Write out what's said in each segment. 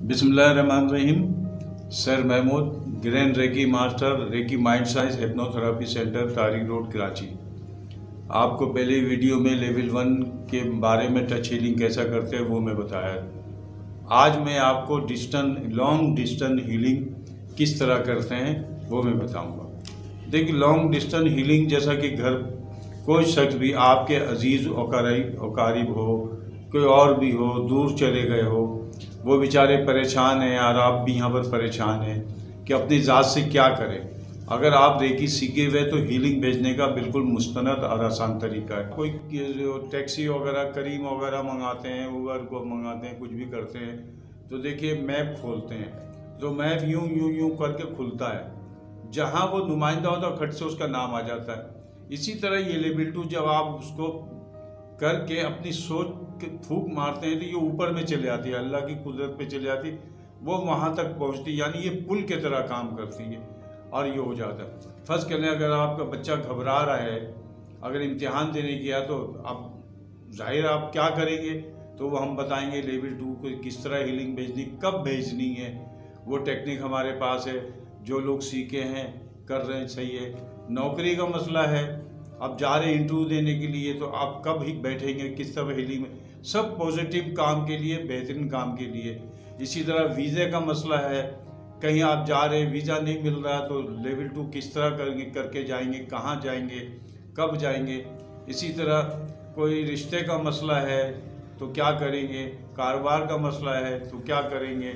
बिस्मिल्लाहिर्रहमानिर्रहीम। Sir Mahmood, grand reiki master, reiki mind science hypnotherapy centre, Tariq road, Karachi. आपको पहले video में लेवल 1 के बारे में टच हीलिंग कैसा करते हैं वो मैं बताया। आज मैं आपको लॉन्ग डिस्टेंस हीलिंग किस तरह करते हैं वो मैं बताऊंगा। देखिए, लॉन्ग डिस्टेंस हीलिंग जैसा कि घर कोई शख्स भी आपके अजीज़ अकारीब हो, कोई और भी हो, दूर चले गए हो, वो बेचारे परेशान हैं और आप भी यहाँ पर परेशान हैं कि अपनी ज़ात से क्या करें। अगर आप रेकी सीखे हुए तो हीलिंग भेजने का बिल्कुल मुस्तनद और आसान तरीका है। कोई टैक्सी वगैरह, करीम वगैरह मंगाते हैं, ऊबर को मंगाते हैं, कुछ भी करते हैं, तो देखिए मैप खोलते हैं तो मैप यूं करके खुलता है। जहाँ वो नुमाइंदा होता है खट से उसका नाम आ जाता है। इसी तरह ये लेवल 2 जब आप उसको करके अपनी सोच के फूंक मारते हैं तो ये ऊपर में चले आती है, अल्लाह की कुदरत पे चले आती, वो वहाँ तक पहुँचती, यानी ये पुल की तरह काम करती है और ये हो जाता है। फर्ज करें अगर आपका बच्चा घबरा रहा है, अगर इम्तिहान देने गया तो अब जाहिर आप क्या करेंगे, तो वो हम बताएंगे लेवल 2 को किस तरह हीलिंग भेजनी, कब भेजनी है, वो टेक्निक हमारे पास है। जो लोग सीखे हैं, कर रहे हैं, सही है। नौकरी का मसला है, अब जा रहे इंटरव्यू देने के लिए, तो आप कब ही बैठेंगे, किस तरह हीलिंग में, सब पॉजिटिव काम के लिए, बेहतरीन काम के लिए। इसी तरह वीज़े का मसला है, कहीं आप जा रहे हैं, वीज़ा नहीं मिल रहा, तो लेवल 2 किस तरह करके जाएंगे, कहाँ जाएंगे, कब जाएंगे। इसी तरह कोई रिश्ते का मसला है तो क्या करेंगे, कारोबार का मसला है तो क्या करेंगे,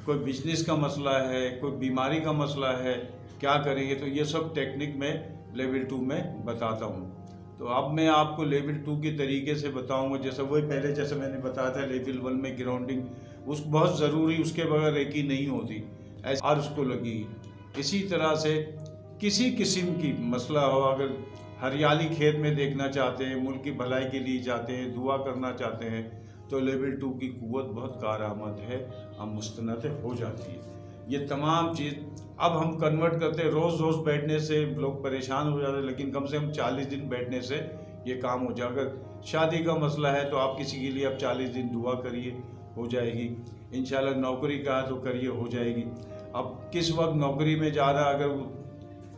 कोई बिजनेस का मसला है, कोई बीमारी का मसला है, क्या करेंगे। तो ये सब टेक्निक में लेवल 2 में बताता हूँ। तो अब मैं आपको लेवल 2 के तरीके से बताऊंगा। जैसे वही पहले जैसे मैंने बताया था, लेवल 1 में ग्राउंडिंग उस बहुत ज़रूरी, उसके बगैर रेकी नहीं होती, ऐसा और उसको लगी। इसी तरह से किसी किस्म की मसला हो, अगर हरियाली खेत में देखना चाहते हैं, मुल्क की भलाई के लिए चाहते हैं, दुआ करना चाहते हैं, तो लेवल 2 की कुव्वत बहुत कारआमद है, हम मुस्तनद हो जाती है। ये तमाम चीज़ अब हम कन्वर्ट करते हैं। रोज़ रोज़ बैठने से लोग परेशान हो जाते हैं, लेकिन कम से कम 40 दिन बैठने से ये काम हो जाए। अगर शादी का मसला है तो आप किसी के लिए अब 40 दिन दुआ करिए, हो जाएगी। इंशाल्लाह नौकरी का है तो करिए, हो जाएगी। अब किस वक्त नौकरी में जा रहा है, अगर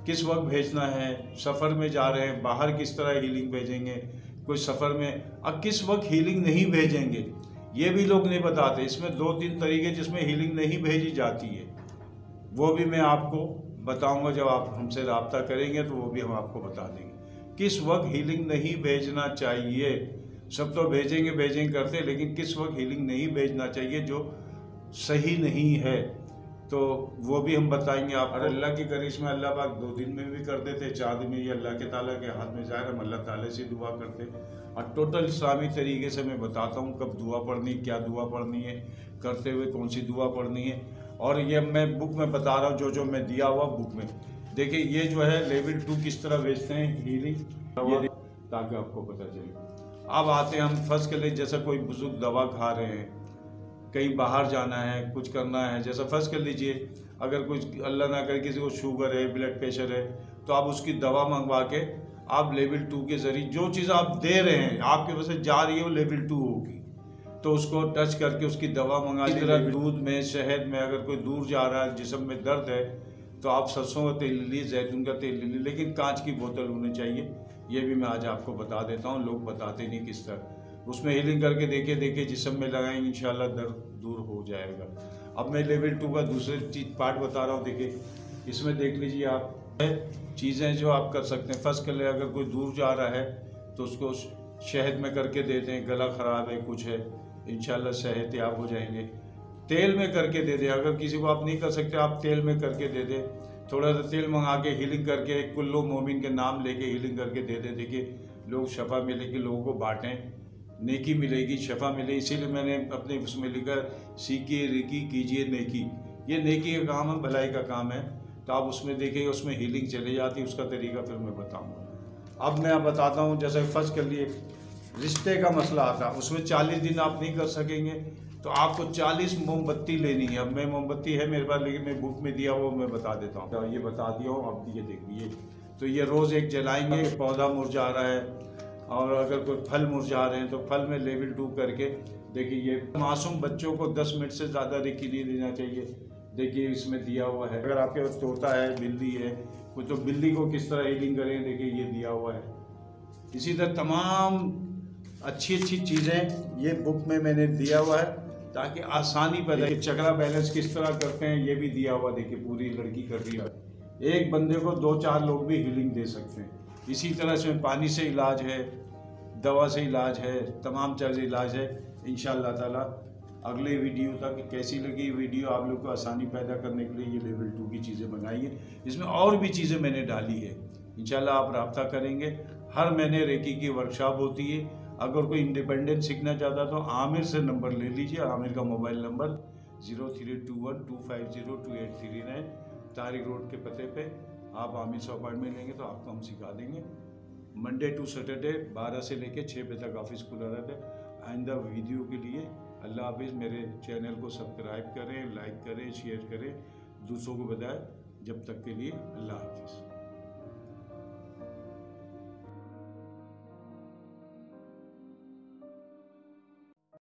किस वक्त भेजना है, सफ़र में जा रहे हैं, बाहर किस तरह हीलिंग भेजेंगे, कोई सफ़र में, अब किस वक्त हीलिंग नहीं भेजेंगे, ये भी लोग नहीं बताते। इसमें 2-3 तरीके जिसमें हीलिंग नहीं भेजी जाती है, वो भी मैं आपको बताऊंगा। जब आप हमसे रब्ता करेंगे तो वो भी हम आपको बता देंगे किस वक्त हीलिंग नहीं भेजना चाहिए। सब तो भेजेंगे करते, लेकिन किस वक्त हीलिंग नहीं भेजना चाहिए जो सही नहीं है, तो वो भी हम बताएंगे आप। और अल्लाह की करिश्मा, अल्लाह पाक 2 दिन में भी कर देते, 4 दिन में, ये अल्लाह के ताला के हाथ में जाए। हम अल्लाह ताला से दुआ करते और टोटल इस्लामी तरीके से मैं बताता हूँ कब दुआ पढ़नी, क्या दुआ पढ़नी है, करते हुए कौन सी दुआ पढ़नी है। और ये मैं बुक में बता रहा हूँ, जो मैं दिया हुआ बुक में। देखिए ये जो है लेवल 2 किस तरह भेजते हैं हीलिंग, ये ताकि आपको पता चले। अब आते हैं हम फर्स्ट के लिए, जैसा कोई बुजुर्ग दवा खा रहे हैं, कहीं बाहर जाना है, कुछ करना है, जैसा फर्स्ट कर लीजिए, अगर कुछ अल्लाह ना करे किसी को शुगर है, ब्लड प्रेशर है, तो आप उसकी दवा मंगवा के आप लेवल 2 के जरिए जो चीज़ आप दे रहे हैं, आपके वजह से जा रही है, वो लेवल 2 होगी, तो उसको टच करके उसकी दवा मंगा ली। तरह दूध में, शहद में, अगर कोई दूर जा रहा है, जिस्म में दर्द है, तो आप सरसों का तेल ले लीजिए, जैतून का तेल ले लीजिए, लेकिन कांच की बोतल होनी चाहिए। ये भी मैं आज आपको बता देता हूँ, लोग बताते नहीं किस तरह। उसमें हीलिंग करके देखिए जिस्म में लगाएंगे, इंशाल्लाह दर्द दूर हो जाएगा। अब मैं लेवल 2 का दूसरे पार्ट बता रहा हूँ। देखिए इसमें देख लीजिए आप चीज़ें जो आप कर सकते हैं। फर्स्ट कर ले, अगर कोई दूर जा रहा है तो उसको शहद में करके देते हैं, गला ख़राब है, कुछ है, इंशाल्लाह सेहतयाब हो जाएंगे। तेल में करके दे दें, अगर किसी को आप नहीं कर सकते, आप तेल में करके दे दें। थोड़ा सा तेल मंगा के हीलिंग करके, कुल्लू मोमिन के नाम लेके हीलिंग करके दे दें। देखिए लोग शफा मिलेगी, लोगों को बांटें, नेकी मिलेगी, शफा मिले। इसीलिए मैंने अपने उसमें लिखा, सीखिए रेकी, कीजिए नेकी। ये नेकी का काम है, भलाई का काम है। तो आप उसमें देखिए, उसमें हीलिंग चली जाती है, उसका तरीका फिर मैं बताऊँगा। अब मैं बताता हूँ, जैसे फर्स्ट कर लिए रिश्ते का मसला आता है, उसमें 40 दिन आप नहीं कर सकेंगे, तो आपको 40 मोमबत्ती लेनी है। अब मैं मोमबत्ती है मेरे पास, लेकिन मैं बुक में दिया वो मैं बता देता हूँ, तो ये बता दिया हूँ। अब ये देखिए, तो ये रोज़ एक जलाएंगे। पौधा मुरझा रहा है, और अगर कोई फल मुरझा रहे हैं तो फल में लेवल 2 करके देखिए। ये मासूम बच्चों को 10 मिनट से ज़्यादा रेकी नहीं देना चाहिए। देखिए इसमें दिया हुआ है। अगर आपके पास तोता है, बिल्ली है कोई, तो बिल्ली को किस तरह हीलिंग करें, देखिए ये दिया हुआ है। इसी तरह तमाम अच्छी चीज़ें ये बुक में मैंने दिया हुआ है ताकि आसानी पैदा। चक्रा बैलेंस किस तरह करते हैं ये भी दिया हुआ, देखिए पूरी लड़की कर रही है। एक बंदे को 2-4 लोग भी हीलिंग दे सकते हैं। इसी तरह से पानी से इलाज है, दवा से इलाज है, तमाम चीज़ इलाज है। इंशाअल्लाह ताला अगले वीडियो तक कैसी लगी वीडियो, आप लोग को आसानी पैदा करने के लिए ये लेवल 2 की चीज़ें बनाई है। इसमें और भी चीज़ें मैंने डाली है। इंशाअल्लाह आप रब्ता करेंगे। हर महीने रेकी की वर्कशॉप होती है। अगर कोई इंडिपेंडेंट सीखना चाहता तो आमिर से नंबर ले लीजिए। आमिर का मोबाइल नंबर 0321250283 तारिक रोड के पते पे। आप आमिर से अपॉइंटमेंट लेंगे तो आपको हम सिखा देंगे। मंडे टू सैटरडे 12 से लेकर 6 बजे तक ऑफिस खुला रहता है। आइंदा वीडियो के लिए अल्लाह हाफिज़। मेरे चैनल को सब्सक्राइब करें, लाइक करें, शेयर करें, दूसरों को बताएं। जब तक के लिए अल्लाह हाफिज़।